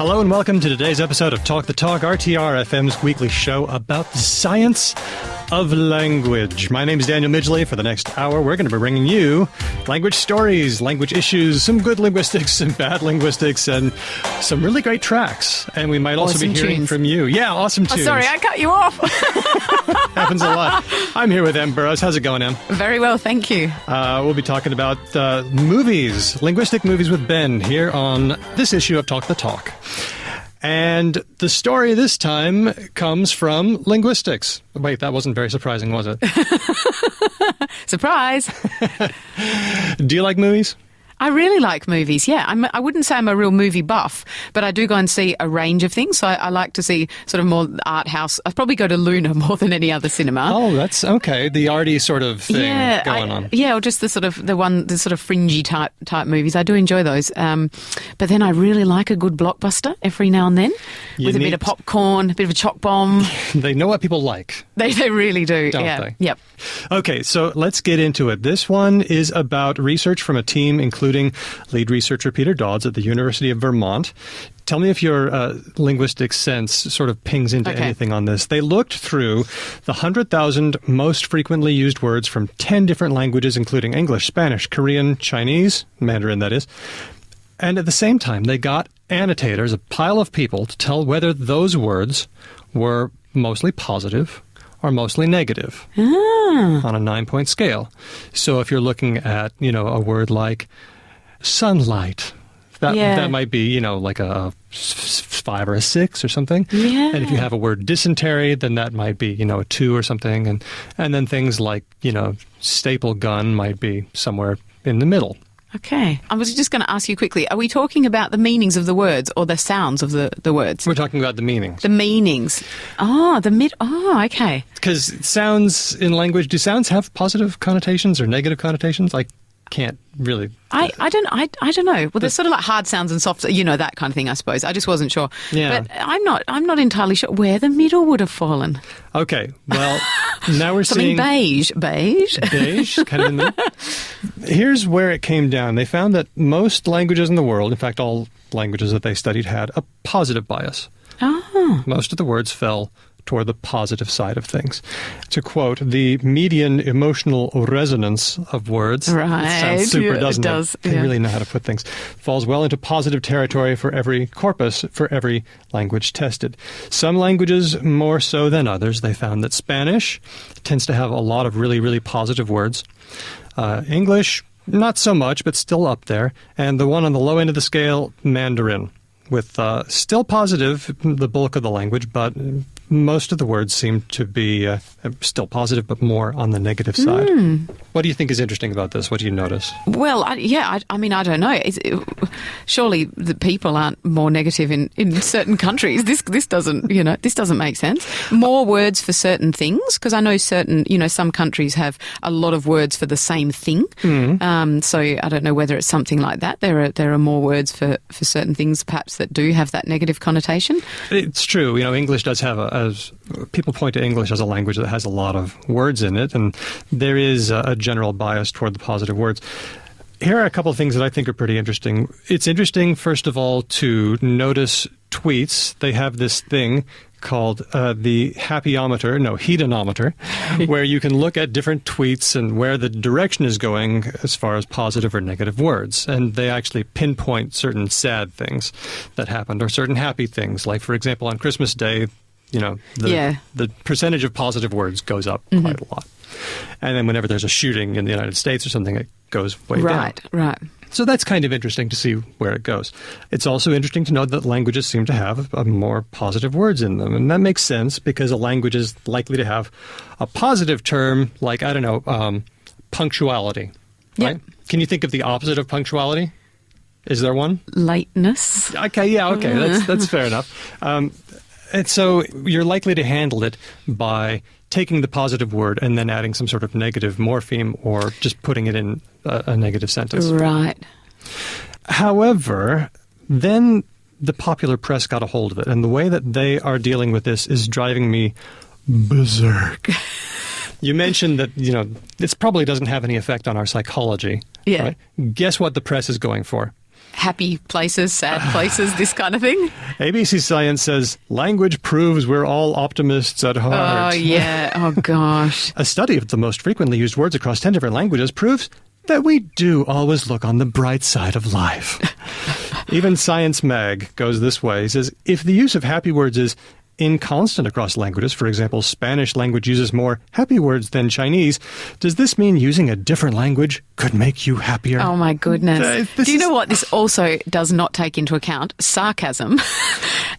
Hello and welcome to today's episode of Talk the Talk, RTR FM's weekly show about the science of language. My name is Daniel Midgley. For the next hour, we're going to be bringing you language stories, language issues, some good linguistics, some bad linguistics, and some really great tracks. And we might also be hearing from you. Yeah, awesome tunes. Oh, sorry, I cut you off. Happens a lot. I'm here with Em Burrows. How's it going, Em? Very well, thank you. We'll be talking about movies, linguistic movies with Ben here on this issue of Talk the Talk. And the story this time comes from linguistics. Wait, that wasn't very surprising, was it? Surprise! Do you like movies? I really like movies, yeah. I wouldn't say I'm a real movie buff, but I do go and see a range of things. So I like to see sort of more art house. I probably go to Luna more than any other cinema. Oh, that's okay. The arty sort of thing going on. Yeah, or just the sort of fringy type movies. I do enjoy those. But then I really like a good blockbuster every now and then with a bit of popcorn, a bit of a choc bomb. They know what people like. They really do. Don't yeah. they? Yep. Okay, so let's get into it. This one is about research from a team including lead researcher Peter Dodds at the University of Vermont. Tell me if your linguistic sense sort of pings into anything on this. They looked through the 100,000 most frequently used words from 10 different languages, including English, Spanish, Korean, Chinese, Mandarin that is. And at the same time, they got annotators, a pile of people, to tell whether those words were mostly positive or mostly negative on a 9-point scale. So if you're looking at, a word like sunlight, that might be, like a 5 or a 6 or something. Yeah. And if you have a word dysentery, then that might be, a 2 or something. And then things like, staple gun might be somewhere in the middle. Okay. I was just going to ask you quickly, are we talking about the meanings of the words or the sounds of the words? We're talking about the meanings. The meanings. Okay. Because sounds in language, do sounds have positive connotations or negative connotations? I can't really... I don't know. Well, there's sort of like hard sounds and soft, that kind of thing, I suppose. I just wasn't sure. Yeah. But I'm not entirely sure where the middle would have fallen. Okay. Well, now we're seeing... Beige, kind of in the... Here's where it came down. They found that most languages in the world, in fact, all languages that they studied, had a positive bias. Oh. Most of the words fell toward the positive side of things. To quote, the median emotional resonance of words, right. It sounds super, doesn't it? Does, They really know how to put things. Falls well into positive territory for every corpus, for every language tested. Some languages more so than others. They found that Spanish tends to have a lot of really, really positive words. English, not so much, but still up there. And the one on the low end of the scale, Mandarin, with still positive, the bulk of the language, but most of the words seem to be still positive, but more on the negative side. What do you think is interesting about this? What do you notice? Well, I don't know. Surely the people aren't more negative in certain countries. This doesn't, this doesn't make sense. More words for certain things, because I know some countries have a lot of words for the same thing. So I don't know whether it's something like that. There are more words for certain things, perhaps, that do have that negative connotation. It's true. English does have as people point to English as a language that has a lot of words in it, and there is a general bias toward the positive words. Here are a couple of things that I think are pretty interesting. It's interesting, first of all, to notice tweets. They have this thing called the hedonometer, where you can look at different tweets and where the direction is going as far as positive or negative words. And they actually pinpoint certain sad things that happened or certain happy things. Like, for example, on Christmas Day, the percentage of positive words goes up quite a lot. And then whenever there's a shooting in the United States or something, it goes way down. Right. So that's kind of interesting to see where it goes. It's also interesting to note that languages seem to have more positive words in them. And that makes sense because a language is likely to have a positive term like, punctuality. Right? Yep. Can you think of the opposite of punctuality? Is there one? Lateness. Okay. That's fair enough. And so you're likely to handle it by taking the positive word and then adding some sort of negative morpheme or just putting it in a negative sentence. Right. However, then the popular press got a hold of it, and the way that they are dealing with this is driving me berserk. You mentioned that, this probably doesn't have any effect on our psychology. Yeah. Right? Guess what the press is going for? happy places, sad places, this kind of thing. ABC Science says, language proves we're all optimists at heart. Oh, yeah. Oh, gosh. A study of the most frequently used words across 10 different languages proves that we do always look on the bright side of life. Even Science Mag goes this way. He says, if the use of happy words is inconstant across languages, for example, Spanish language uses more happy words than Chinese, does this mean using a different language could make you happier? Oh, my goodness. Do you know what this also does not take into account? Sarcasm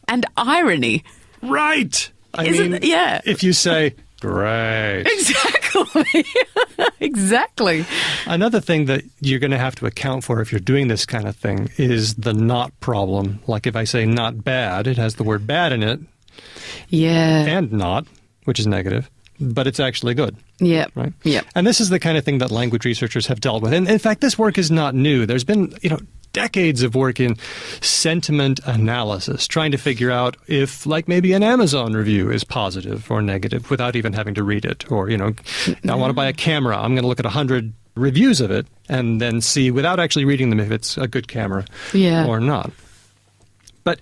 and irony. Right. Yeah. If you say, great. Exactly. Exactly. Another thing that you're going to have to account for if you're doing this kind of thing is the not problem. Like if I say not bad, it has the word bad in it. Yeah. And not, which is negative, but it's actually good. Yeah. Right? Yeah. And this is the kind of thing that language researchers have dealt with. And in fact, this work is not new. There's been, decades of work in sentiment analysis, trying to figure out if, like, maybe an Amazon review is positive or negative without even having to read it. Or, I want to buy a camera. I'm going to look at 100 reviews of it and then see, without actually reading them, if it's a good camera or not. But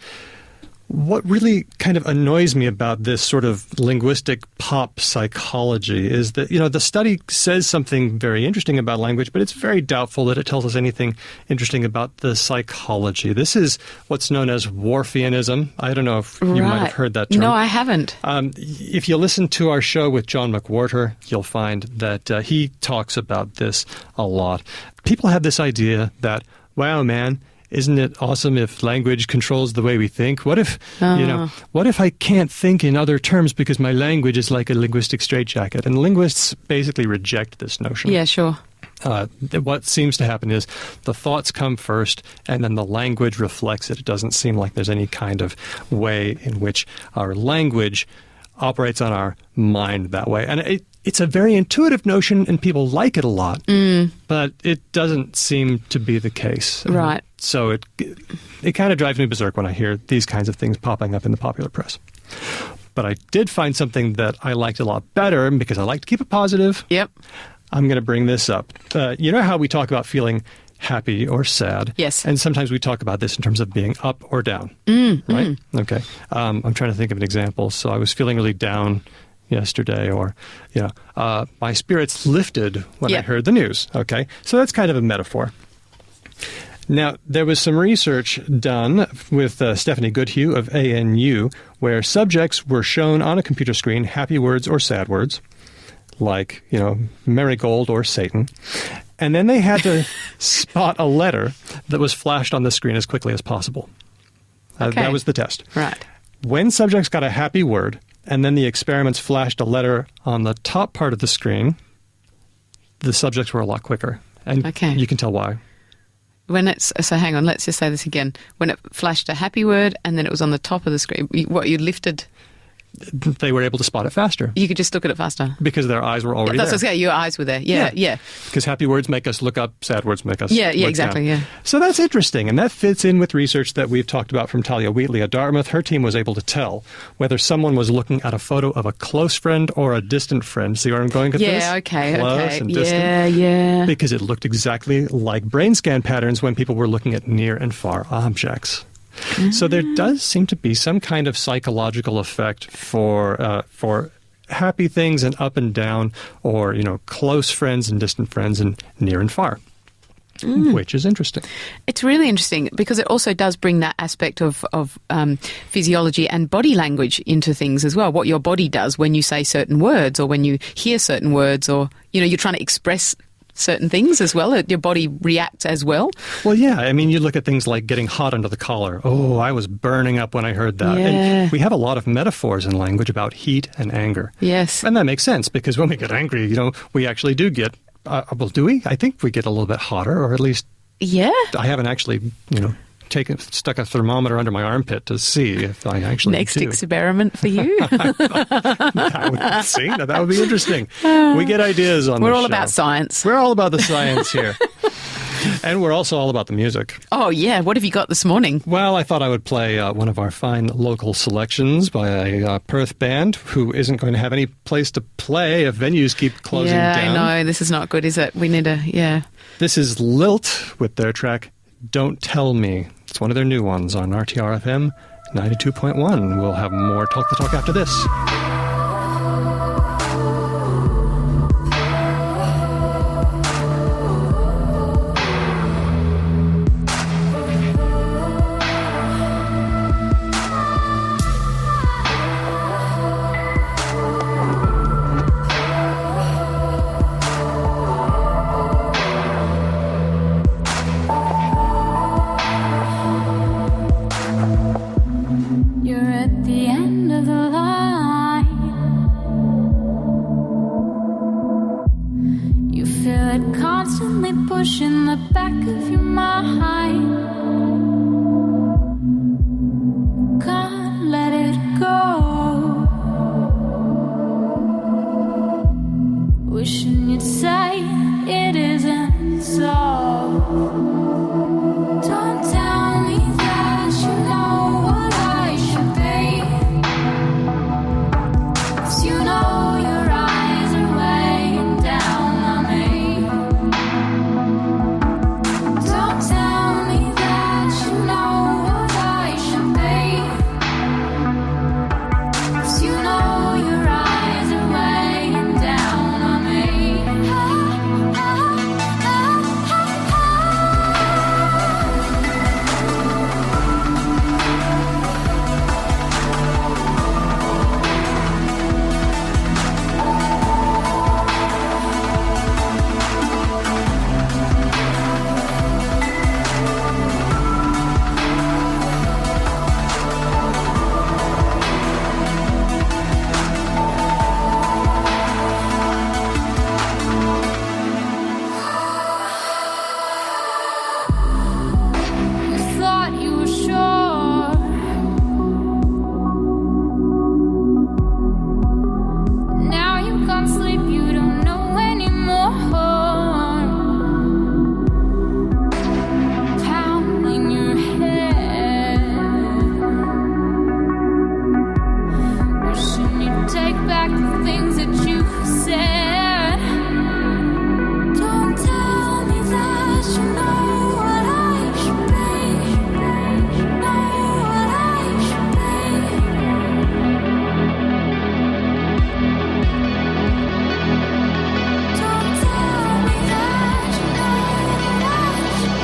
what really kind of annoys me about this sort of linguistic pop psychology is that, the study says something very interesting about language, but it's very doubtful that it tells us anything interesting about the psychology. This is what's known as Whorfianism. I don't know if you might have heard that term. No, I haven't. If you listen to our show with John McWhorter, you'll find that he talks about this a lot. People have this idea that, wow, man, isn't it awesome if language controls the way we think? What if, what if I can't think in other terms because my language is like a linguistic straitjacket? And linguists basically reject this notion. Yeah, sure. What seems to happen is the thoughts come first and then the language reflects it. It doesn't seem like there's any kind of way in which our language operates on our mind that way. And it's a very intuitive notion and people like it a lot, but it doesn't seem to be the case. Right. So it kind of drives me berserk when I hear these kinds of things popping up in the popular press. But I did find something that I liked a lot better because I like to keep it positive. Yep. I'm going to bring this up. You know how we talk about feeling happy or sad? Yes. And sometimes we talk about this in terms of being up or down, right? Okay. I'm trying to think of an example. So I was feeling really down yesterday, or, my spirits lifted when I heard the news. Okay. So that's kind of a metaphor. Now, there was some research done with Stephanie Goodhue of ANU where subjects were shown on a computer screen happy words or sad words, like, marigold or Satan. And then they had to spot a letter that was flashed on the screen as quickly as possible. That was the test. Right. When subjects got a happy word, and then the experiments flashed a letter on the top part of the screen, the subjects were a lot quicker. And you can tell why. So hang on, let's just say this again. When it flashed a happy word and then it was on the top of the screen, you lifted... They were able to spot it faster. You could just look at it faster. Because their eyes were already there. That's what your eyes were there. Yeah. Because happy words make us look up, sad words make us look exactly, down. yeah. So that's interesting, and that fits in with research that we've talked about from Talia Wheatley at Dartmouth. Her team was able to tell whether someone was looking at a photo of a close friend or a distant friend. See where I'm going with this? Yeah, okay. Close and distant. Yeah. Because it looked exactly like brain scan patterns when people were looking at near and far objects. So there does seem to be some kind of psychological effect for happy things and up and down, or close friends and distant friends and near and far, which is interesting. It's really interesting because it also does bring that aspect of physiology and body language into things as well. What your body does when you say certain words or when you hear certain words, or you're trying to express certain things as well. Your body reacts as well. Well, yeah. I mean, you look at things like getting hot under the collar. Oh, I was burning up when I heard that. Yeah. And we have a lot of metaphors in language about heat and anger. Yes. And that makes sense because when we get angry, we actually do get, well, do we? I think we get a little bit hotter, or at least I haven't actually, stuck a thermometer under my armpit to see if I actually Next experiment for you. That would be interesting. We get ideas on We're this all show. about science. We're all about the science here. And we're also all about the music. Oh, yeah. What have you got this morning? Well, I thought I would play one of our fine local selections by a Perth band who isn't going to have any place to play if venues keep closing down. Yeah, I know. This is not good, is it? We need This is Lilt with their track Don't Tell Me. It's one of their new ones on RTR-FM 92.1. We'll have more Talk the Talk after this. You're at the end of the line. You feel it constantly pushing the back of your mind. Can't let it go. Wishing you'd say it isn't so. Don't tell me that you know what I should be, 'cause you know your eyes are weighing down on me. Don't tell me that you know what I should be, 'cause you know your eyes are weighing down on me. You thought you were sure. Now you can't sleep, you don't know anymore. Pounding your head, wishing you'd take back the things that you said. Don't tell me that you know what I should be, know what I should be. Don't tell me that you know what I should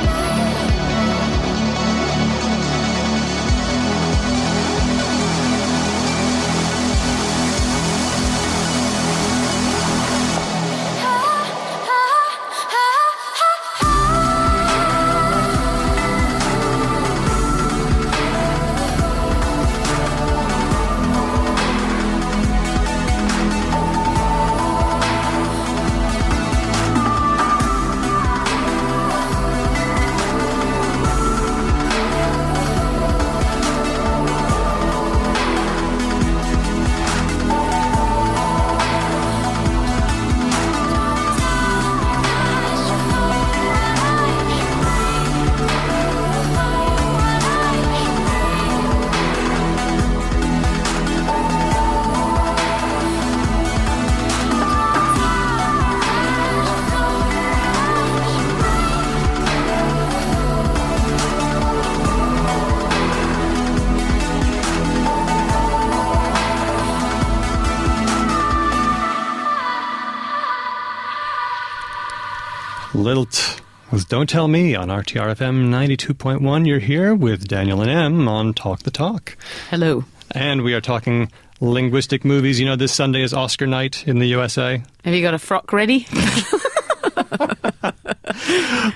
Lilt with Don't Tell Me on RTR-FM 92.1. You're here with Daniel and M on Talk the Talk. Hello. And we are talking linguistic movies. You know, this Sunday is Oscar night in the USA. Have you got a frock ready?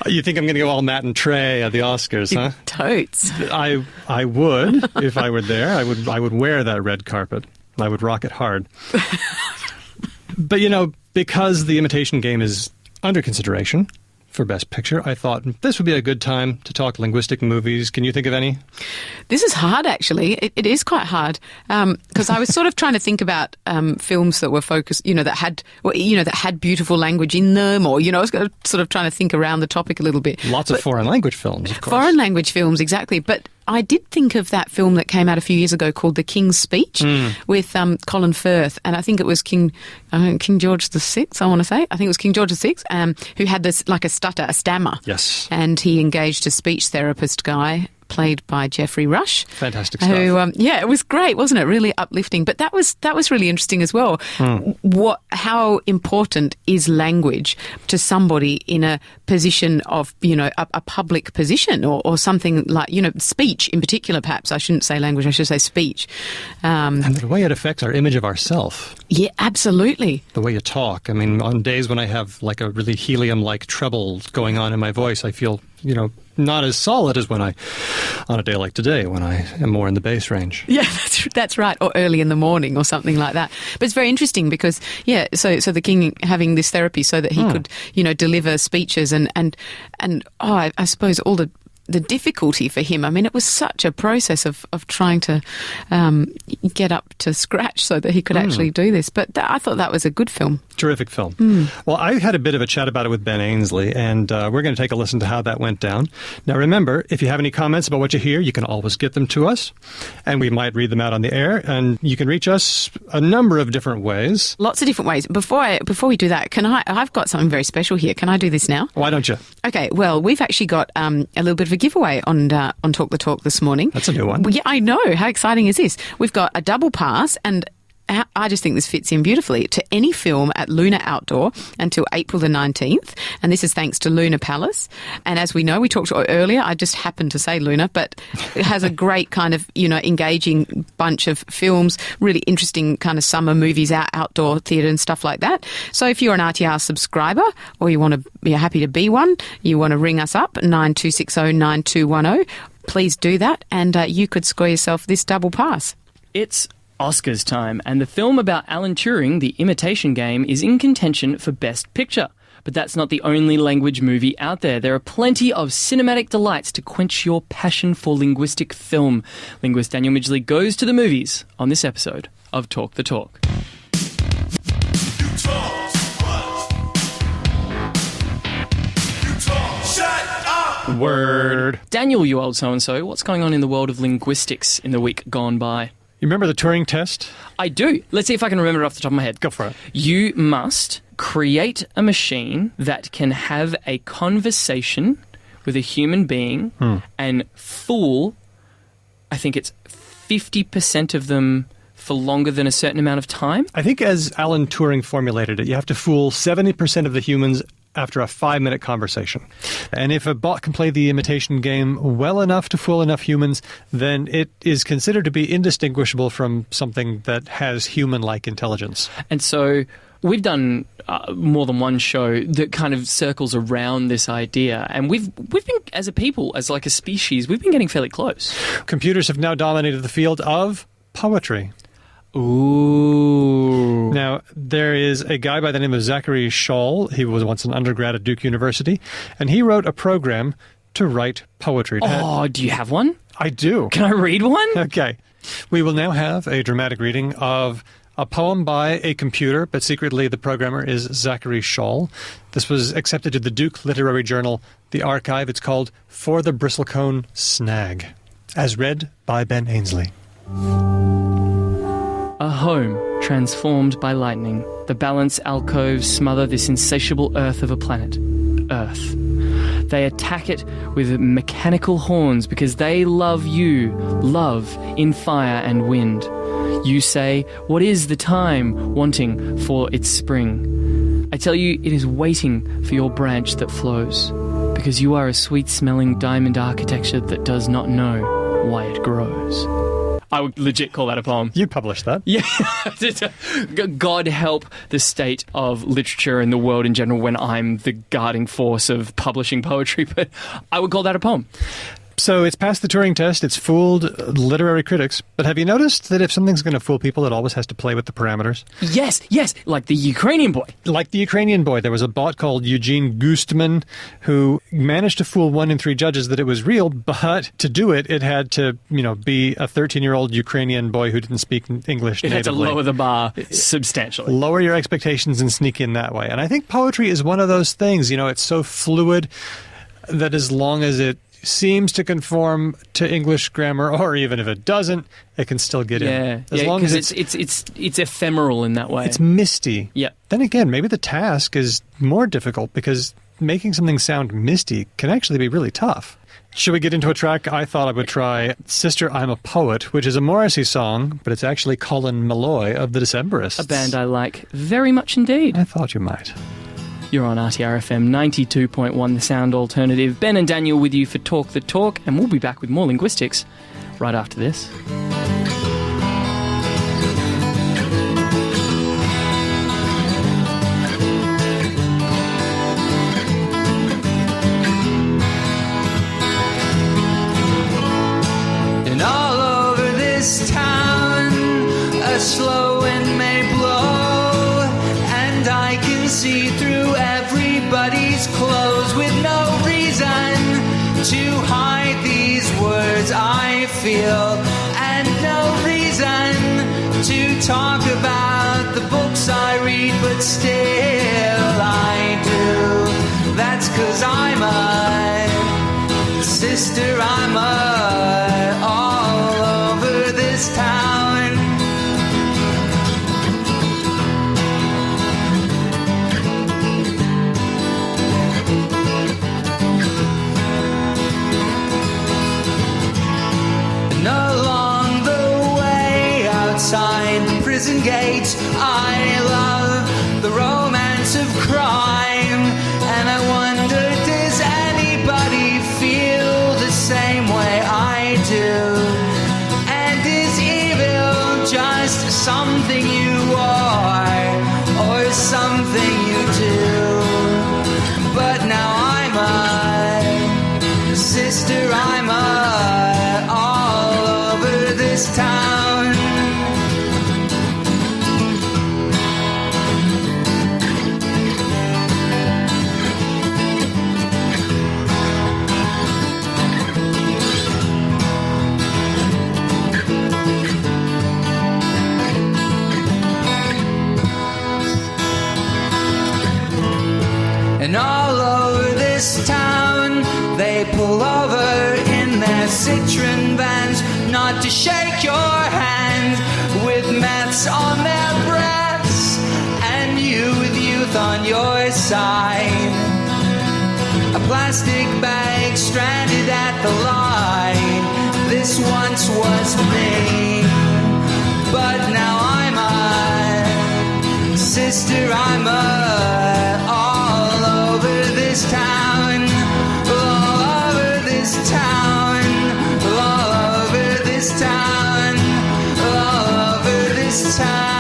You think I'm going to go all Matt and Trey at the Oscars, huh? Totes. I would, if I were there. I would wear that red carpet. I would rock it hard. But, you know, because The Imitation Game is under consideration for Best Picture, I thought this would be a good time to talk linguistic movies. Can you think of any? This is hard, actually. It is quite hard because I was sort of trying to think about films that were focused, that had beautiful language in them, or I was sort of trying to think around the topic a little bit. Lots of foreign language films, of course. Foreign language films, exactly. But I did think of that film that came out a few years ago called The King's Speech with Colin Firth, and I think it was King George VI, I want to say. I think it was King George VI, who had this like a stammer. Yes. And he engaged a speech therapist guy played by Geoffrey Rush. Fantastic stuff. Who, it was great, wasn't it? Really uplifting. But that was really interesting as well. How important is language to somebody in a position of, a public position or something like, speech in particular, perhaps. I shouldn't say language, I should say speech. And the way it affects our image of ourself. Yeah, absolutely. The way you talk. I mean, on days when I have like a really helium-like treble going on in my voice, I feel, not as solid as on a day like today, when I am more in the bass range. Yeah, that's right. Or early in the morning or something like that. But it's very interesting because, so the king having this therapy so that he could, deliver speeches and I suppose all the difficulty for him. I mean, it was such a process of trying to get up to scratch so that he could actually do this. But I thought that was a good film. Terrific film. Well, I had a bit of a chat about it with Ben Ainsley, and we're going to take a listen to how that went down. Now, remember, if you have any comments about what you hear, you can always get them to us, and we might read them out on the air, and you can reach us a number of different ways. Lots of different ways. Before we do that, I've got something very special here. Can I do this now? Why don't you? Okay, well, we've actually got a little bit of a giveaway on Talk the Talk this morning. That's a new one. Well, yeah, I know. How exciting is this? We've got a double pass, and I just think this fits in beautifully to any film at Luna Outdoor until April the 19th. And this is thanks to Luna Palace. And as we know, we talked earlier, I just happened to say Luna, but it has a great kind of, engaging bunch of films, really interesting kind of summer movies, outdoor theatre and stuff like that. So if you're an RTR subscriber or you're happy to be one, you want to ring us up, 9260-9210, please do that. And you could score yourself this double pass. It's Oscars time, and the film about Alan Turing, The Imitation Game, is in contention for Best Picture. But that's not the only language movie out there. There are plenty of cinematic delights to quench your passion for linguistic film. Linguist Daniel Midgley goes to the movies on this episode of Talk the Talk. Word. Daniel, you old so-and-so, what's going on in the world of linguistics in the week gone by? You remember the Turing test? I do. Let's see if I can remember it off the top of my head. Go for it. You must create a machine that can have a conversation with a human being and fool, I think it's 50% of them for longer than a certain amount of time. I think as Alan Turing formulated it, you have to fool 70% of the humans after a 5-minute conversation. And if a bot can play the imitation game well enough to fool enough humans, then it is considered to be indistinguishable from something that has human-like intelligence. And so we've done more than one show that kind of circles around this idea. And we've been, as a people, as like a species, we've been getting fairly close. Computers have now dominated the field of poetry. Ooh. Now, there is a guy by the name of Zachary Scholl. He was once an undergrad at Duke University, and he wrote a program to write poetry. Oh, do you have one? I do. Can I read one? Okay. We will now have a dramatic reading of a poem by a computer, but secretly the programmer is Zachary Scholl. This was accepted to the Duke Literary Journal, The Archive. It's called For the Bristlecone Snag, as read by Ben Ainsley. A home transformed by lightning. The balance alcoves smother this insatiable earth of a planet. Earth. They attack it with mechanical horns because they love you. Love in fire and wind. You say, what is the time wanting for its spring? I tell you, it is waiting for your branch that flows. Because you are a sweet-smelling diamond architecture that does not know why it grows. I would legit call that a poem. You published that. Yeah. God help the state of literature and the world in general when I'm the guarding force of publishing poetry, but I would call that a poem. So it's passed the Turing test, it's fooled literary critics, but have you noticed that if something's going to fool people, it always has to play with the parameters? Yes, like the Ukrainian boy. Like the Ukrainian boy. There was a bot called Eugene Gustman who managed to fool 1 in 3 judges that it was real, but to do it, it had to, be a 13-year-old Ukrainian boy who didn't speak English natively. It had to lower the bar substantially. Lower your expectations and sneak in that way. And I think poetry is one of those things, it's so fluid that as long as it seems to conform to English grammar, or even if it doesn't, it can still get in. As long as it's ephemeral in that way. It's misty. Yeah. Then again, maybe the task is more difficult because making something sound misty can actually be really tough. Should we get into a track? I thought I would try Sister, I'm a Poet, which is a Morrissey song, but it's actually Colin Malloy of the Decemberists. A band I like very much indeed. I thought you might. You're on RTRFM 92.1, the sound alternative. Ben and Daniel with you for Talk the Talk, and we'll be back with more linguistics right after this. And all over this town, a slow wind may blow, and I can see through everybody's clothes with no reason to hide these words I feel, and no reason to talk about the books I read, but still I do. That's 'cause I'm a sister, I'm a all over this town. Along the way outside the prison gate, I love the romance of crime, and I wonder, does anybody feel the same way I do? And is evil just something you are, or something you do? But now I'm a sister, I'm a all over this town. And all over this town, they pull over in their Citroen vans, not to shake your hand, with mats on their breaths, and you with youth on your side. A plastic bag stranded at the line. This once was me, but now I'm a sister, I'm a all over this town, all over this town, all over this town, all over this town.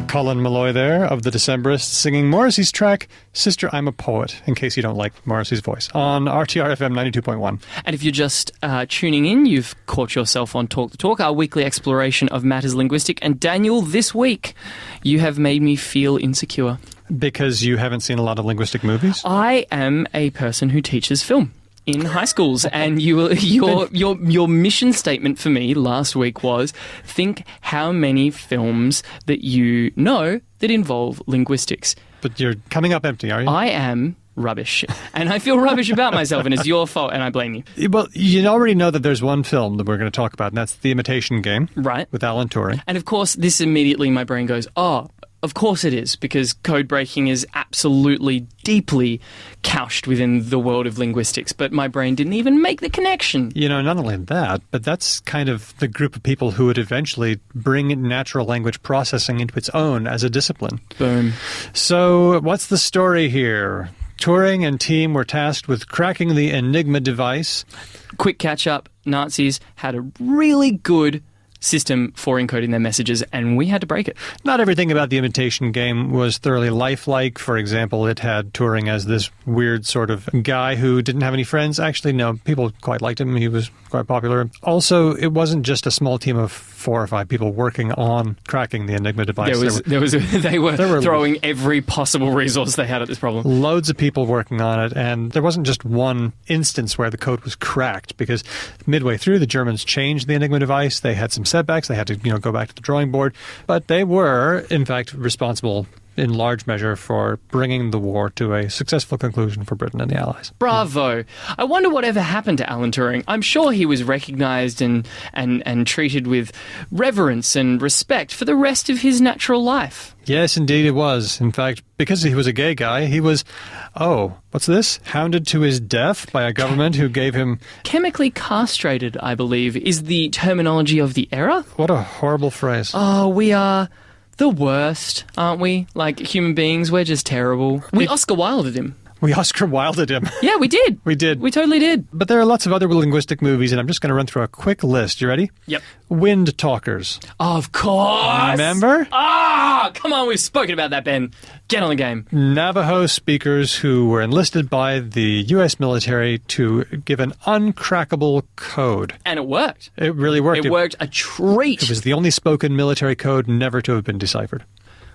Colin Malloy there of the Decemberists singing Morrissey's track, Sister, I'm a Poet, in case you don't like Morrissey's voice, on RTRFM 92.1. And if you're just tuning in, you've caught yourself on Talk the Talk, our weekly exploration of matters linguistic. And Daniel, this week, you have made me feel insecure. Because you haven't seen a lot of linguistic movies? I am a person who teaches film in high schools, and your mission statement for me last week was, think how many films that you know that involve linguistics. But you're coming up empty, are you? I am rubbish, and I feel rubbish about myself, and it's your fault, and I blame you. Well, you already know that there's one film that we're going to talk about, and that's The Imitation Game. Right. With Alan Turing. And of course, this immediately, my brain goes, oh, of course it is, because code breaking is absolutely deeply couched within the world of linguistics, but my brain didn't even make the connection. You know, not only that, but that's kind of the group of people who would eventually bring natural language processing into its own as a discipline. Boom. So, what's the story here? Turing and team were tasked with cracking the Enigma device. Quick catch-up, Nazis had a really good system for encoding their messages, and we had to break it. Not everything about the Imitation Game was thoroughly lifelike. For example, it had Turing as this weird sort of guy who didn't have any friends. Actually, no, people quite liked him. He was quite popular. Also, it wasn't just a small team of 4 or 5 people working on cracking the Enigma device. They were throwing every possible resource they had at this problem. Loads of people working on it, and there wasn't just one instance where the code was cracked, because midway through, the Germans changed the Enigma device. They had some setbacks. They had to, go back to the drawing board. But they were, in fact, responsible in large measure for bringing the war to a successful conclusion for Britain and the Allies. Bravo. I wonder whatever happened to Alan Turing. I'm sure he was recognised and treated with reverence and respect for the rest of his natural life. Yes, indeed it was. In fact, because he was a gay guy, he was, what's this? Hounded to his death by a government who gave him... Chemically castrated, I believe, is the terminology of the era. What a horrible phrase. Oh, we are the worst, aren't we? Like, human beings, we're just terrible. We Oscar Wilded him. We Oscar Wilded him. Yeah, we did. We did. We totally did. But there are lots of other linguistic movies, and I'm just going to run through a quick list. You ready? Yep. Wind Talkers. Of course. Remember? Come on, we've spoken about that, Ben. Get on the game. Navajo speakers who were enlisted by the U.S. military to give an uncrackable code. And it worked. It really worked. It worked a treat. It was the only spoken military code never to have been deciphered.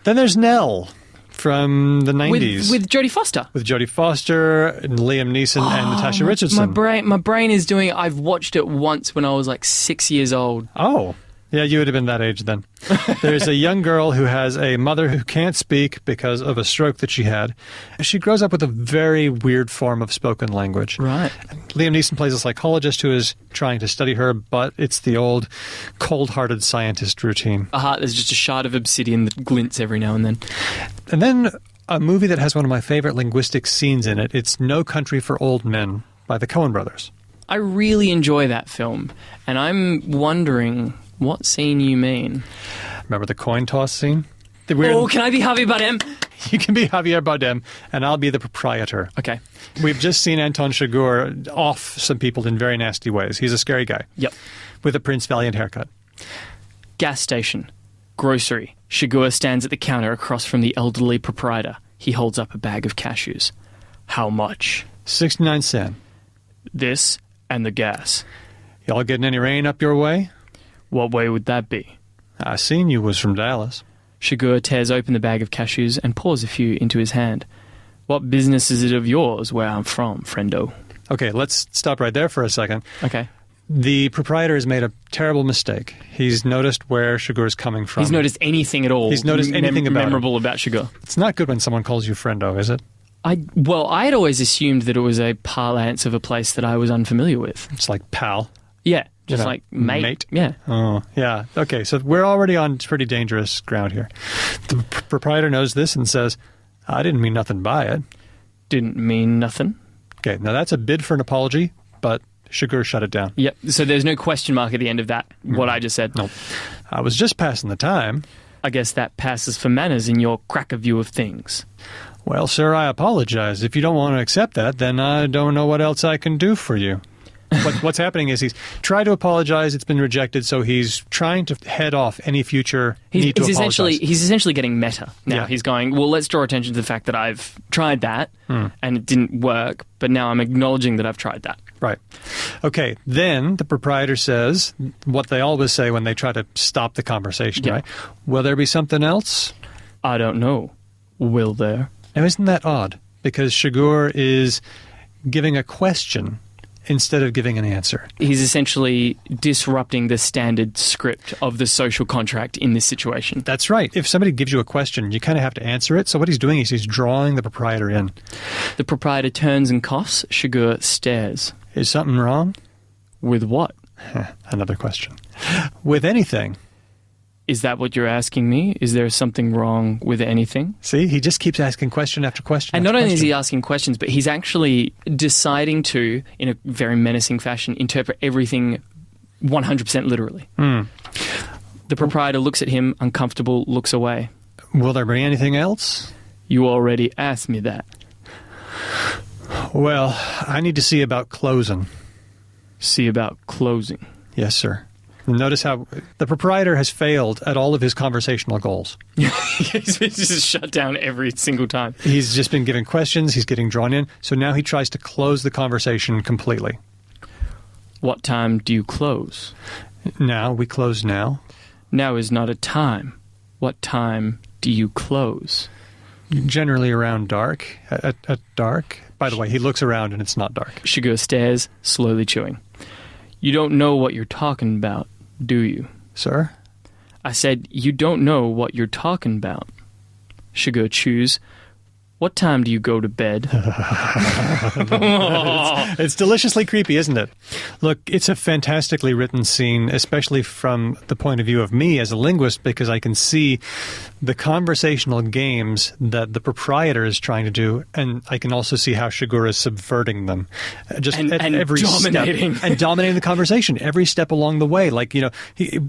Then there's Nell from the 90s. With Jodie Foster. With Jodie Foster, and Liam Neeson, and Natasha Richardson. My brain is doing it. I've watched it once when I was like 6 years old. Oh. Yeah, you would have been that age then. There's a young girl who has a mother who can't speak because of a stroke that she had. She grows up with a very weird form of spoken language. Right. Liam Neeson plays a psychologist who is trying to study her, but it's the old cold-hearted scientist routine. There's just a shard of obsidian that glints every now and then. And then a movie that has one of my favorite linguistic scenes in it. It's No Country for Old Men by the Coen brothers. I really enjoy that film, and I'm wondering what scene you mean. Remember the coin toss scene? Can I be Javier Bardem? You can be Javier Bardem, and I'll be the proprietor. Okay. We've just seen Anton Chigurh off some people in very nasty ways. He's a scary guy. Yep. With a Prince Valiant haircut. Gas station. Grocery. Chigurh stands at the counter across from the elderly proprietor. He holds up a bag of cashews. How much? 69 cents. This and the gas. Y'all getting any rain up your way? What way would that be? I seen you was from Dallas. Chigurh tears open the bag of cashews and pours a few into his hand. What business is it of yours where I'm from, friendo? Okay, let's stop right there for a second. Okay. The proprietor has made a terrible mistake. He's noticed where Chigurh's coming from. He's noticed anything at all. He's noticed anything memorable about Chigurh. It's not good when someone calls you friendo, is it? I had always assumed that it was a parlance of a place that I was unfamiliar with. It's like pal. Yeah. Just like mate. Yeah. Oh, yeah. Okay, so we're already on pretty dangerous ground here. The proprietor knows this and says, I didn't mean nothing by it. Didn't mean nothing. Okay, now that's a bid for an apology, but Chigurh shut it down. Yep, so there's no question mark at the end of that, what I just said. No. I was just passing the time. I guess that passes for manners in your cracker view of things. Well, sir, I apologize. If you don't want to accept that, then I don't know what else I can do for you. What's happening is he's tried to apologize. It's been rejected, so he's trying to head off any future need to apologize. He's essentially getting meta now. Yeah. He's going, well, let's draw attention to the fact that I've tried that and it didn't work, but now I'm acknowledging that I've tried that. Right. Okay, then the proprietor says what they always say when they try to stop the conversation, Yeah. right? Will there be something else? I don't know. Will there? Now, isn't that odd? Because Chigurh is giving a question instead of giving an answer. He's essentially disrupting the standard script of the social contract in this situation. That's right. If somebody gives you a question, you kind of have to answer it. So what he's doing is he's drawing the proprietor in. The proprietor turns and coughs. Chigurh stares. Is something wrong? With what? Another question. With anything. Is that what you're asking me? Is there something wrong with anything? See, he just keeps asking question after question. And after not only is question. he asking questions, but he's actually deciding to, in a very menacing fashion, interpret everything 100% literally. The proprietor looks at him, uncomfortable, looks away. Will there be anything else? You already asked me that. Well, I need to see about closing. See about closing. Yes, sir. Notice how the proprietor has failed at all of his conversational goals. He's just shut down every single time. He's just been given questions, he's getting drawn in, so now he tries to close the conversation completely. What time do you close? Now, we close now. Now is not a time. What time do you close? Generally around dark. At dark. By the way, he looks around and it's not dark. Chigurh stares, slowly chewing. You don't know what you're talking about, do you? Sir? I said, you don't know what you're talking about. Sugar choose. What time do you go to bed? It's deliciously creepy, isn't it? Look, it's a fantastically written scene, especially from the point of view of me as a linguist, because I can see the conversational games that the proprietor is trying to do, and I can also see how Shigura is subverting them. Just And at every dominating. step. And dominating the conversation every step along the way. Like,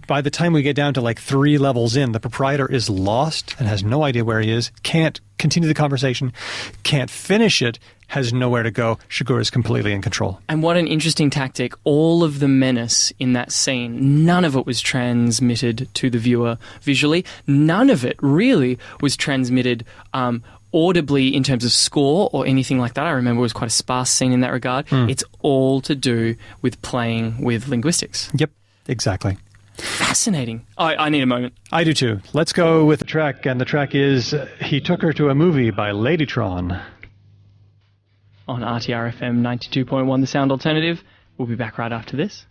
by the time we get down to like 3 levels in, the proprietor is lost and has no idea where he is, can't continue the conversation, can't finish it, has nowhere to go. Shigura is completely in control. And what an interesting tactic. All of the menace in that scene, none of it was transmitted to the viewer visually. None of it really was transmitted audibly in terms of score or anything like that. I remember it was quite a sparse scene in that regard. It's all to do with playing with linguistics. Yep, exactly. Fascinating. I need a moment. I do too. Let's go with the track, and the track is He Took Her to a Movie by Ladytron. On RTR FM 92.1, The Sound Alternative. We'll be back right after this.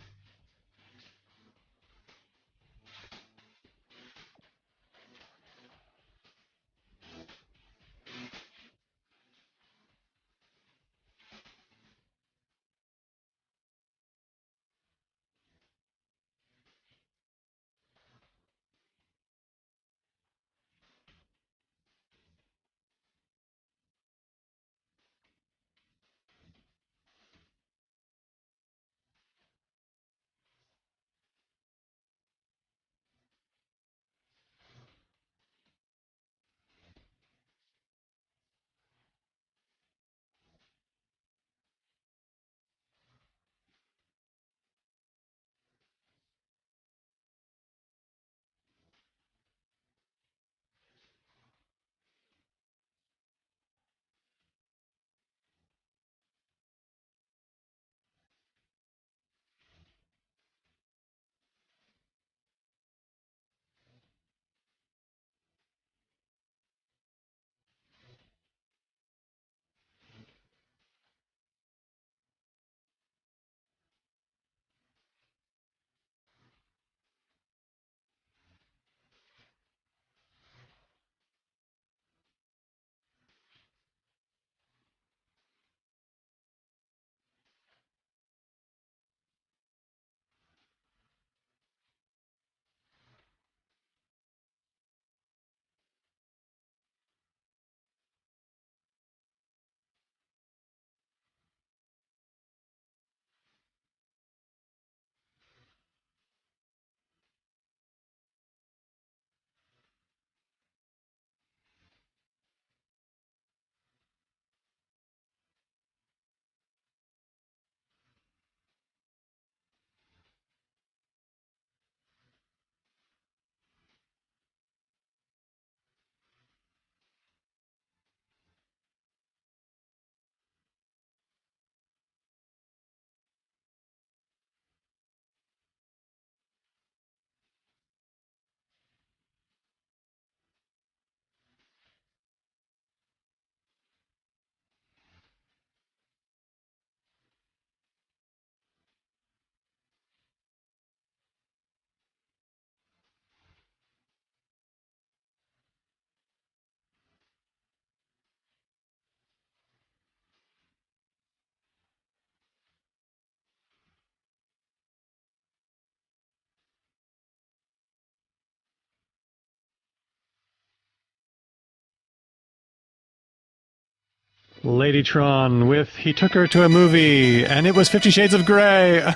Ladytron with He Took Her to a Movie, and it was 50 Shades of Grey on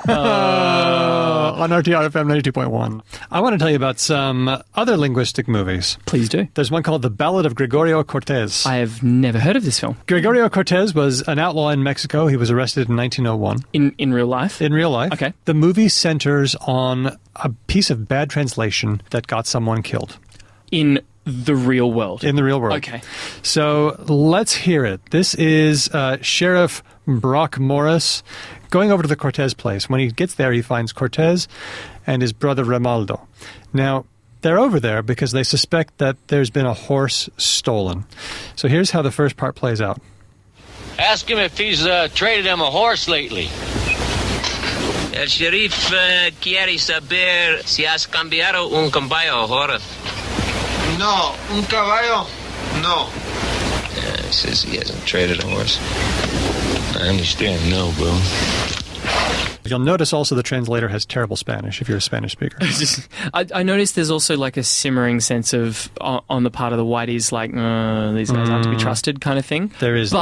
RTR FM 92.1. I want to tell you about some other linguistic movies. Please do. There's one called The Ballad of Gregorio Cortez. I have never heard of this film. Gregorio Cortez was an outlaw in Mexico. He was arrested in 1901. In real life? In real life. Okay. The movie centers on a piece of bad translation that got someone killed. In the real world? In the real world. Okay. So let's hear it. This is Sheriff Brock Morris going over to the Cortez place. When he gets there, he finds Cortez and his brother Ramaldo. Now, they're over there because they suspect that there's been a horse stolen. So here's how the first part plays out. Ask him if he's traded him a horse lately. El sheriff quiere saber si has cambiado un caballo ahora. No, un caballo No. Yeah, he says he hasn't traded a horse. I understand, no, bro. You'll notice also the translator has terrible Spanish if you're a Spanish speaker. I noticed there's also like a simmering sense of, on the part of the whiteys, like, these guys aren't to be trusted kind of thing. There is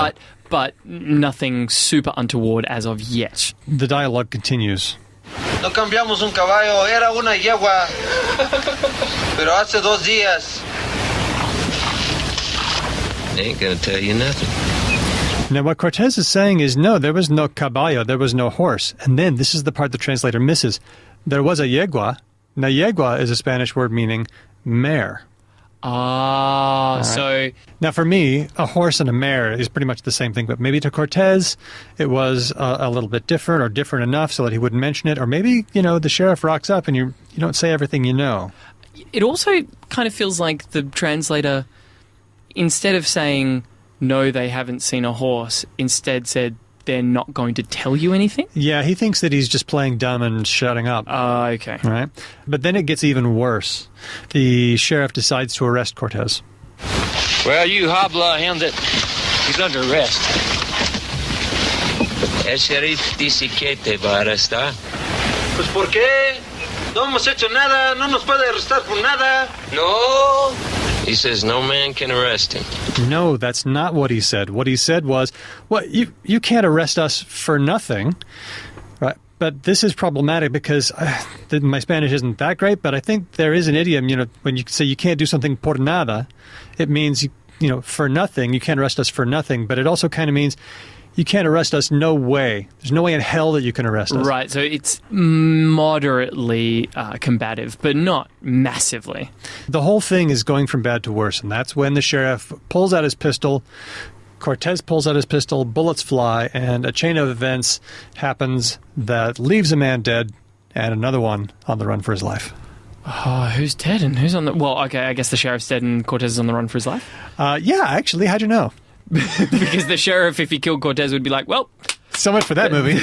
But nothing super untoward as of yet. The dialogue continues. No cambiamos un caballo, era una yegua. Pero hace 2 días. They ain't gonna tell you nothing. Now, what Cortez is saying is, no, there was no caballo, there was no horse. And then, this is the part the translator misses. There was a yegua. Now, yegua is a Spanish word meaning mare. Ah, Right. so... Now, for me, a horse and a mare is pretty much the same thing, but maybe to Cortez, it was a little bit different or different enough so that he wouldn't mention it. Or maybe, the sheriff rocks up and you don't say everything you know. It also kind of feels like the translator, instead of saying, no, they haven't seen a horse, instead said, they're not going to tell you anything? Yeah, he thinks that he's just playing dumb and shutting up. Okay. Right? But then it gets even worse. The sheriff decides to arrest Cortez. Well, you habla him that he's under arrest. El sheriff dice que te va a arrestar. Pues ¿por qué? No hemos hecho nada, no nos puede arrestar por nada. No. He says no man can arrest him. No, that's not what he said. What he said was, well, you can't arrest us for nothing. Right? But this is problematic because my Spanish isn't that great, but I think there is an idiom, when you say you can't do something por nada, it means, for nothing. You can't arrest us for nothing, but it also kind of means you can't arrest us, no way. There's no way in hell that you can arrest us. Right, so it's moderately combative, but not massively. The whole thing is going from bad to worse, and that's when the sheriff pulls out his pistol, Cortez pulls out his pistol, bullets fly, and a chain of events happens that leaves a man dead and another one on the run for his life. Oh, who's dead and who's on the... Well, okay, I guess the sheriff's dead and Cortez is on the run for his life? Yeah, actually, how'd you know? Because the sheriff, if he killed Cortez, would be like, well... So much for that movie.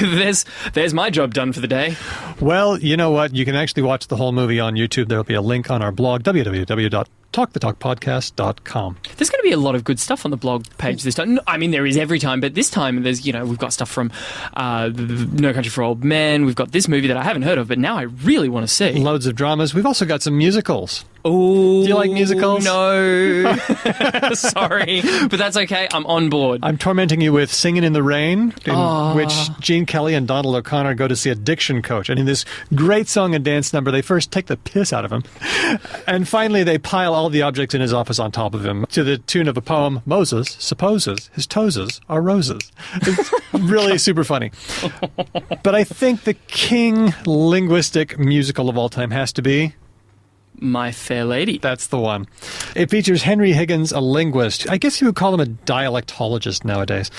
There's my job done for the day. Well, you know what? You can actually watch the whole movie on YouTube. There'll be a link on our blog, www.talkthetalkpodcast.com. There's going to be a lot of good stuff on the blog page this time. I mean, there is every time, but this time there's, we've got stuff from No Country for Old Men. We've got this movie that I haven't heard of, but now I really want to see. Loads of dramas. We've also got some musicals. Oh, do you like musicals? No. Sorry, but that's okay. I'm on board. I'm tormenting you with Singing in the Rain, in which Gene Kelly and Donald O'Connor go to see a diction coach. And in this great song and dance number, they first take the piss out of him. And finally, they pile all the objects in his office on top of him to the tune of a poem, Moses supposes his toeses are roses. It's really super funny. But I think the king linguistic musical of all time has to be My Fair Lady. That's the one. It features Henry Higgins, a linguist. I guess you would call him a dialectologist nowadays.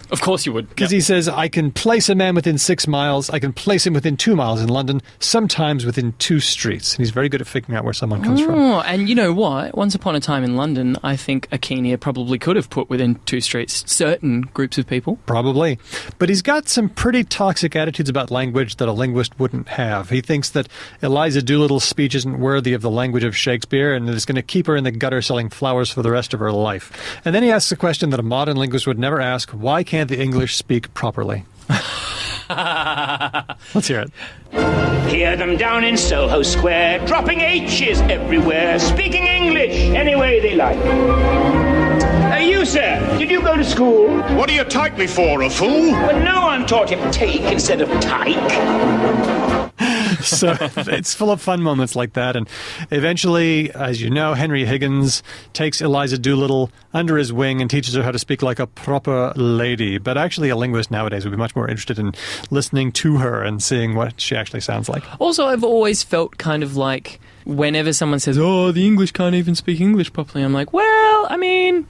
Of course you would. Because he says, I can place a man within 6 miles, I can place him within 2 miles in London, sometimes within 2 streets. And he's very good at figuring out where someone comes from. And you know what? Once upon a time in London, I think a Kenya probably could have put within 2 streets certain groups of people. Probably. But he's got some pretty toxic attitudes about language that a linguist wouldn't have. He thinks that Eliza Doolittle's speech isn't worthy of the language of Shakespeare and is going to keep her in the gutter selling flowers for the rest of her life. And then he asks a question that a modern linguist would never ask: why can't the English speak properly? Let's hear it. Hear them down in Soho Square, dropping H's everywhere, speaking English any way they like. You, sir, did you go to school? What do you take me for, a fool? Well, no one taught him take instead of tyke. So it's full of fun moments like that. And eventually, as you know, Henry Higgins takes Eliza Doolittle under his wing and teaches her how to speak like a proper lady. But actually, a linguist nowadays would be much more interested in listening to her and seeing what she actually sounds like. Also, I've always felt kind of like whenever someone says, oh, the English can't even speak English properly, I'm like, well, I mean...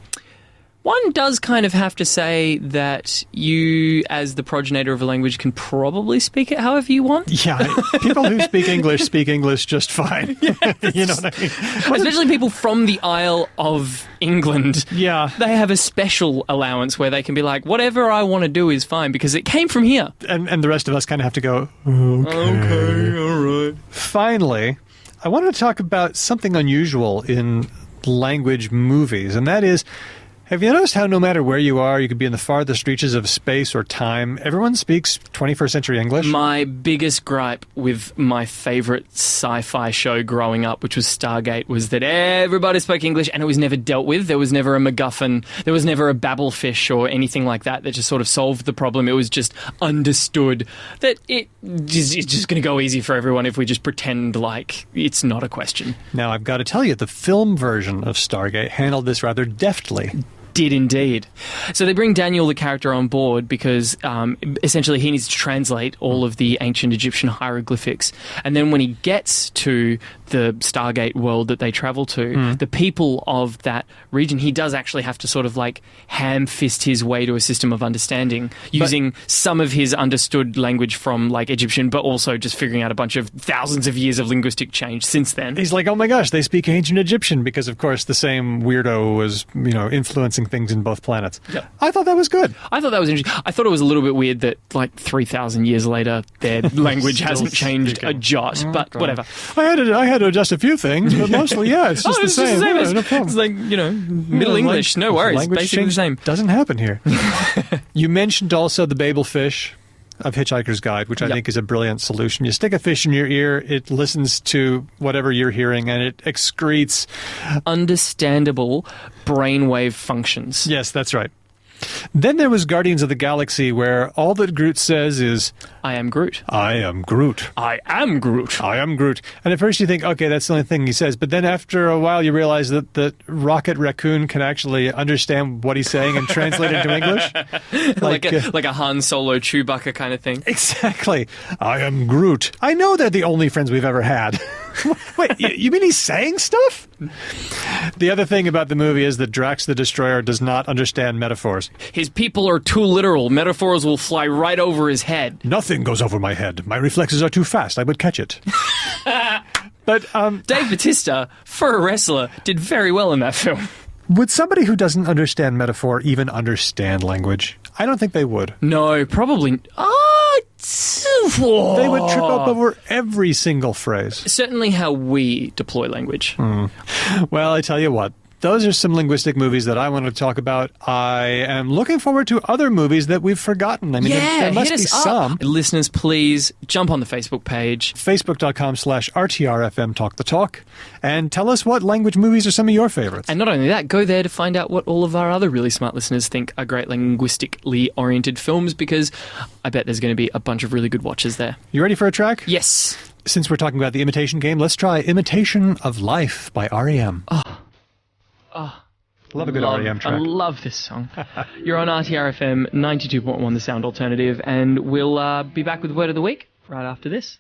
One does kind of have to say that you, as the progenitor of a language, can probably speak it however you want. Yeah, people who speak English just fine. Yes. You know what I mean? Especially people from the Isle of England. Yeah. They have a special allowance where they can be like, whatever I want to do is fine because it came from here. And the rest of us kind of have to go, okay, all right. Finally, I wanted to talk about something unusual in language movies, and that is, have you noticed how no matter where you are, you could be in the farthest reaches of space or time, everyone speaks 21st century English? My biggest gripe with my favourite sci-fi show growing up, which was Stargate, was that everybody spoke English and it was never dealt with. There was never a MacGuffin. There was never a Babelfish or anything like that just sort of solved the problem. It was just understood that it's just going to go easy for everyone if we just pretend like it's not a question. Now, I've got to tell you, the film version of Stargate handled this rather deftly. Did indeed. So they bring Daniel, the character, on board because essentially he needs to translate all of the ancient Egyptian hieroglyphics. And then when he gets to the Stargate world that they travel to, the people of that region, he does actually have to sort of like ham-fist his way to a system of understanding using some of his understood language from like Egyptian, but also just figuring out a bunch of thousands of years of linguistic change since then. He's like, oh my gosh, they speak ancient Egyptian because, of course, the same weirdo was, influencing things in both planets. Yep. I thought that was good. I thought that was interesting. I thought it was a little bit weird that like 3,000 years later their language hasn't changed a jot, but whatever. I had to adjust a few things, but mostly, it's just the same. Yeah, no problem. It's like, Middle English, no worries. Language Basically the same. Doesn't happen here. You mentioned also the Babelfish of Hitchhiker's Guide, which I think is a brilliant solution. You stick a fish in your ear, it listens to whatever you're hearing, and it excretes understandable brainwave functions. Yes, that's right. Then there was Guardians of the Galaxy, where all that Groot says is, I am Groot. I am Groot. I am Groot. I am Groot. And at first you think, okay, that's the only thing he says. But then after a while you realize that Rocket Raccoon can actually understand what he's saying and translate it into English. like a Han Solo Chewbacca kind of thing. Exactly. I am Groot. I know they're the only friends we've ever had. Wait, you mean he's saying stuff? The other thing about the movie is that Drax the Destroyer does not understand metaphors. His people are too literal. Metaphors will fly right over his head. Nothing goes over my head. My reflexes are too fast. I would catch it. But Dave Bautista, for a wrestler, did very well in that film. Would somebody who doesn't understand metaphor even understand language? I don't think they would. No, probably. They would trip up over every single phrase. Certainly how we deploy language. Well, I tell you what. Those are some linguistic movies that I want to talk about. I am looking forward to other movies that we've forgotten. I mean, there must be some. Listeners, please jump on the Facebook page. Facebook.com/RTRFM Talk the Talk. And tell us what language movies are some of your favorites. And not only that, go there to find out what all of our other really smart listeners think are great linguistically oriented films, because I bet there's going to be a bunch of really good watches there. You ready for a track? Yes. Since we're talking about the Imitation Game, let's try Imitation of Life by R.E.M. Love a good R.E.M. track. I love this song. You're on RTRFM 92.1, the sound alternative, and we'll be back with Word of the Week right after this.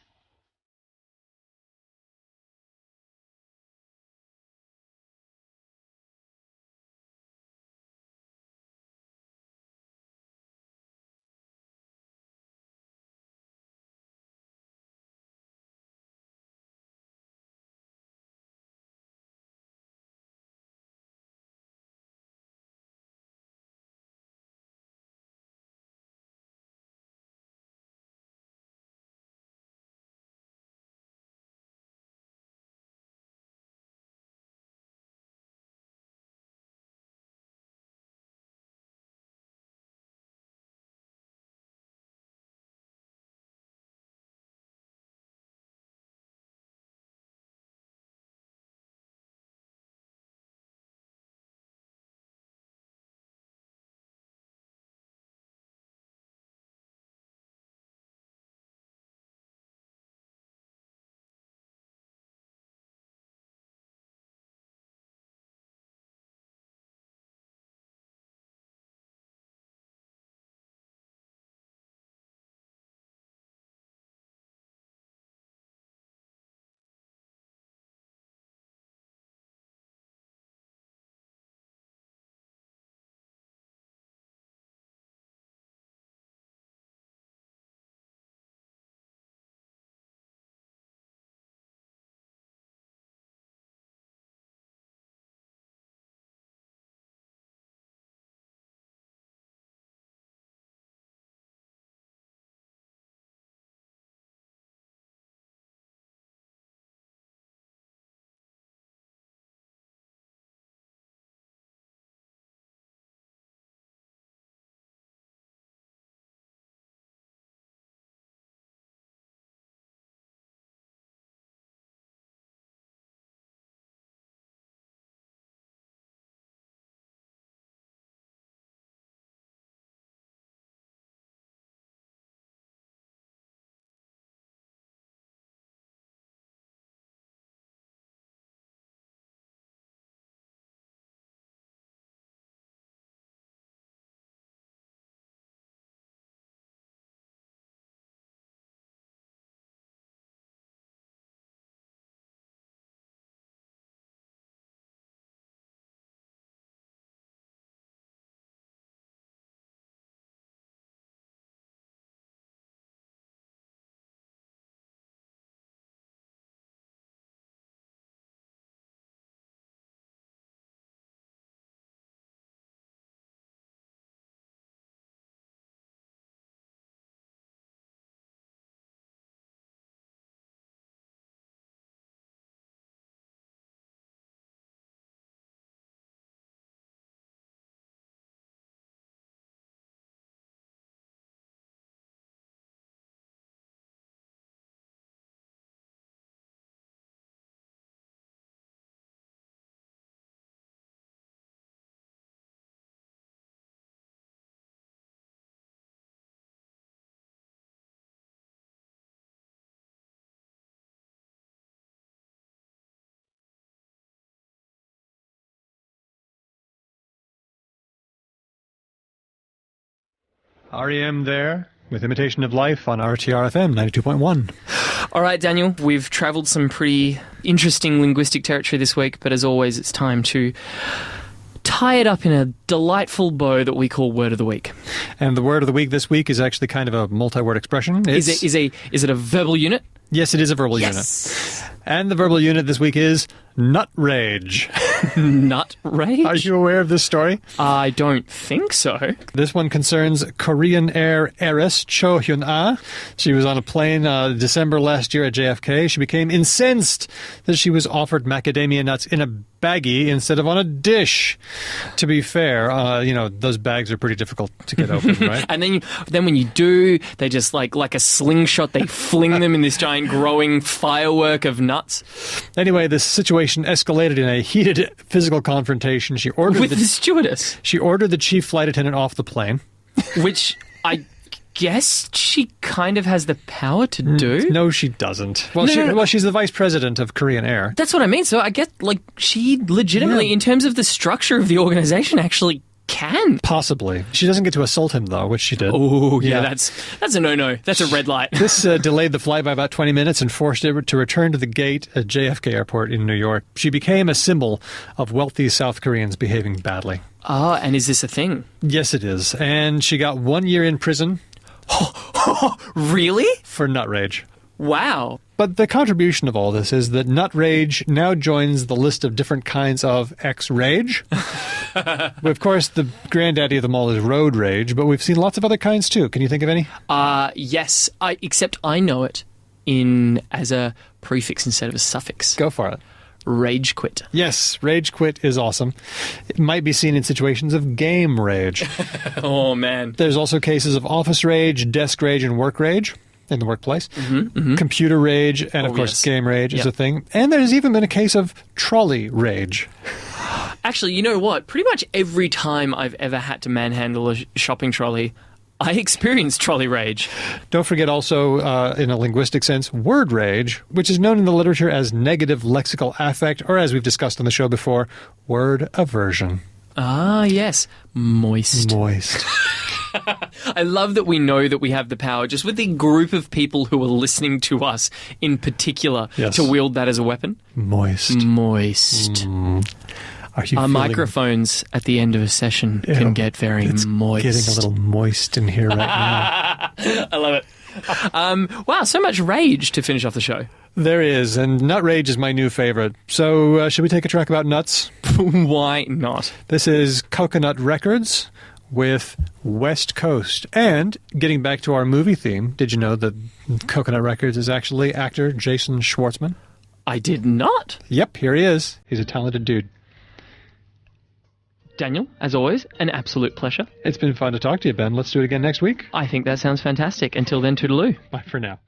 REM there with Imitation of Life on RTR FM 92.1. All right, Daniel, we've travelled some pretty interesting linguistic territory this week, but as always, it's time to tie it up in a delightful bow that we call Word of the Week. And the word of the week this week is actually kind of a multi-word expression. Is it a verbal unit? Yes, it is a verbal unit. And the verbal unit this week is nut rage. Nut rage? Are you aware of this story? I don't think so. This one concerns Korean Air heiress Cho Hyun-ah. She was on a plane December last year at JFK. She became incensed that she was offered macadamia nuts in a baggie instead of on a dish. To be fair, those bags are pretty difficult to get open, right? And then when you do, they just like a slingshot, they fling them in this giant growing firework of nuts. Anyway, the situation escalated in a heated physical confrontation. She ordered with the stewardess. She ordered the chief flight attendant off the plane, which I guess she kind of has the power to do. No, she doesn't. Well, she's the vice president of Korean Air. That's what I mean. So I guess she legitimately, in terms of the structure of the organization, actually can. Possibly. She doesn't get to assault him, though, which she did. Oh, yeah, that's a no-no. That's a red light. This delayed the flight by about 20 minutes and forced it to return to the gate at JFK Airport in New York. She became a symbol of wealthy South Koreans behaving badly. Ah, and is this a thing? Yes, it is. And she got 1 year in prison. Really? For nut rage. Wow. But the contribution of all this is that nut rage now joins the list of different kinds of X-rage. Of course, the granddaddy of them all is road rage, but we've seen lots of other kinds too. Can you think of any? Yes, except I know it as a prefix instead of a suffix. Go for it. Rage quit. Yes, rage quit is awesome. It might be seen in situations of game rage. Oh, man. There's also cases of office rage, desk rage, and work rage. In the workplace. Computer rage, and of course game rage is a thing. And there's even been a case of trolley rage. Actually, you know what? Pretty much every time I've ever had to manhandle a shopping trolley, I experienced trolley rage. Don't forget also, in a linguistic sense, word rage, which is known in the literature as negative lexical affect, or as we've discussed on the show before, word aversion. Ah, yes. Moist. I love that we know that we have the power, just with the group of people who are listening to us in particular, to wield that as a weapon. Moist. Are you Our microphones at the end of a session can get very moist. Getting a little moist in here right now. I love it. Wow, so much rage to finish off the show. There is, and nut rage is my new favorite. So should we take a track about nuts? Why not? This is Coconut Records with West Coast. And getting back to our movie theme, did you know that Coconut Records is actually actor Jason Schwartzman? I did not. Yep, here he is. He's a talented dude. Daniel, as always, an absolute pleasure. It's been fun to talk to you, Ben. Let's do it again next week. I think that sounds fantastic. Until then, toodaloo. Bye for now.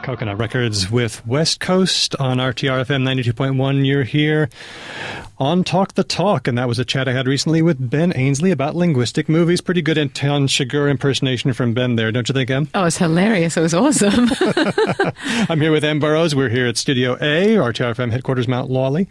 Coconut Records with West Coast on RTR-FM 92.1. You're here on Talk the Talk, and that was a chat I had recently with Ben Ainsley about linguistic movies. Pretty good Anton Chigurh impersonation from Ben there, don't you think, Em? Oh, it's hilarious. It was awesome. I'm here with Em Burrows. We're here at Studio A, RTR-FM headquarters, Mount Lawley.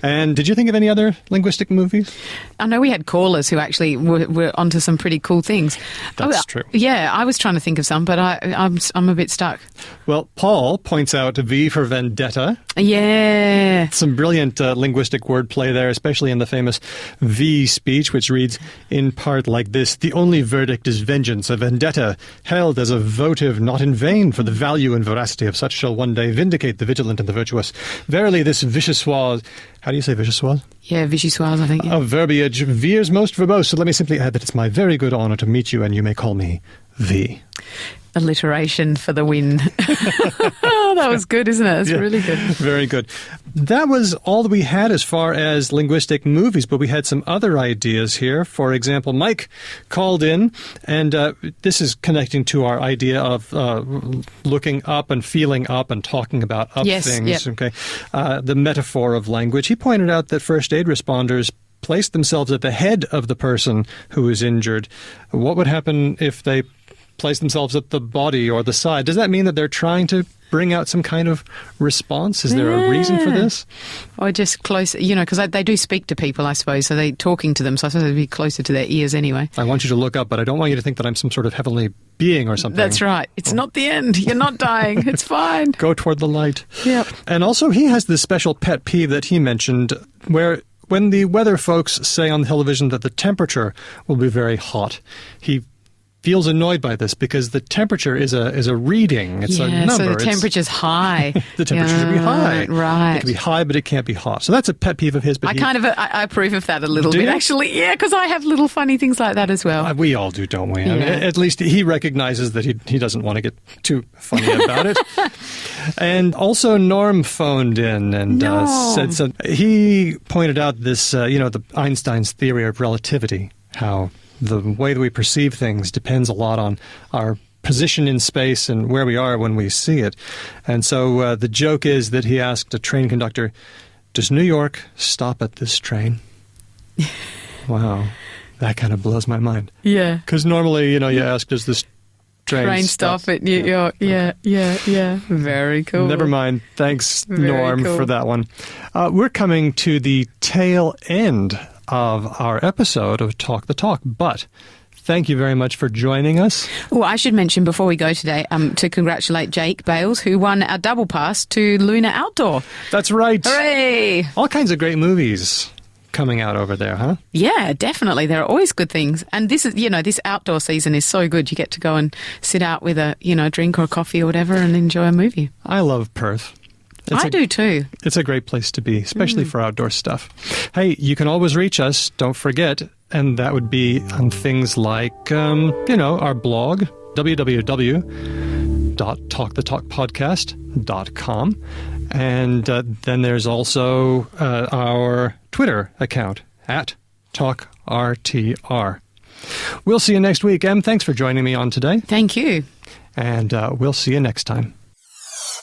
And did you think of any other linguistic movies? I know we had callers who actually were onto some pretty cool things. That's true. Yeah, I was trying to think of some, but I'm a bit stuck. Well, Paul points out V for Vendetta. Yeah. Some brilliant linguistic wordplay there, especially in the famous V speech, which reads in part like this: "The only verdict is vengeance, a vendetta, held as a votive not in vain, for the value and veracity of such shall one day vindicate the vigilant and the virtuous. Verily this vichyssoise," how do you say vichyssoise? Yeah, vichyssoise, I think. Yeah. "Of verbiage veers most verbose, so let me simply add that it's my very good honour to meet you, and you may call me V." Alliteration for the win. Oh, that was good, isn't it? It's really good. Very good. That was all that we had as far as linguistic movies, but we had some other ideas here. For example, Mike called in, and this is connecting to our idea of looking up and feeling up and talking about up things. Yep. Okay, the metaphor of language. He pointed out that first aid responders place themselves at the head of the person who is injured. What would happen if they place themselves at the body or the side? Does that mean that they're trying to bring out some kind of response? Is there a reason for this? Or just close, because they do speak to people, I suppose, so they're talking to them, so I suppose they'd be closer to their ears anyway. I want you to look up, but I don't want you to think that I'm some sort of heavenly being or something. That's right. It's not the end. You're not dying. It's fine. Go toward the light. Yep. And also, he has this special pet peeve that he mentioned where when the weather folks say on television that the temperature will be very hot, he feels annoyed by this because the temperature is a reading. It's a number. So the temperature's high. The temperature should be high. Right. It can be high, but it can't be hot. So that's a pet peeve of his. But I approve of that a little Do bit, you? actually. Yeah, because I have little funny things like that as well. We all do, don't we? Yeah. I mean, at least he recognizes that he doesn't want to get too funny about it. And also Norm phoned in and said something. He pointed out this, the Einstein's theory of relativity, how the way that we perceive things depends a lot on our position in space and where we are when we see it. And so the joke is that he asked a train conductor, "Does New York stop at this train?" Wow, that kind of blows my mind. Yeah. Because normally, you ask, "Does this train stop at New York?" Yeah. Very cool. Never mind. Thanks, Very Norm, cool. for that one. We're coming to the tail end of our episode of Talk the Talk, but thank you very much for joining us. Oh, I should mention before we go today to congratulate Jake Bales, who won our double pass to Lunar Outdoor. That's right. Hooray! All kinds of great movies coming out over there, huh? Yeah, definitely. There are always good things. And this is, this outdoor season is so good. You get to go and sit out with a, drink or a coffee or whatever and enjoy a movie. I love Perth. I do too. It's a great place to be, especially for outdoor stuff. Hey, you can always reach us, don't forget, and that would be on things like, our blog, www.talkthetalkpodcast.com. And then there's also our Twitter account, @TalkRTR. We'll see you next week. Em, thanks for joining me on today. Thank you. And we'll see you next time.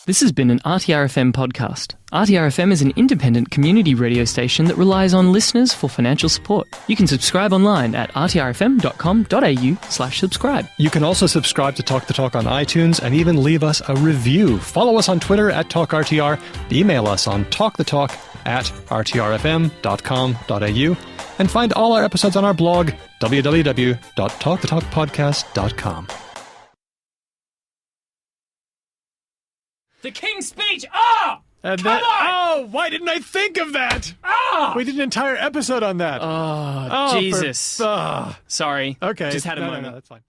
This has been an RTR-FM podcast. RTR-FM is an independent community radio station that relies on listeners for financial support. You can subscribe online at rtrfm.com.au/subscribe. You can also subscribe to Talk the Talk on iTunes and even leave us a review. Follow us on Twitter @TalkRTR. Email us on talkthetalk@rtrfm.com.au. And find all our episodes on our blog, www.talkthetalkpodcast.com. The King's Speech! Oh! And Come on! Oh, why didn't I think of that? Oh! We did an entire episode on that. Oh, Jesus. Sorry. Sorry. Okay. Just had a moment. No, that's fine.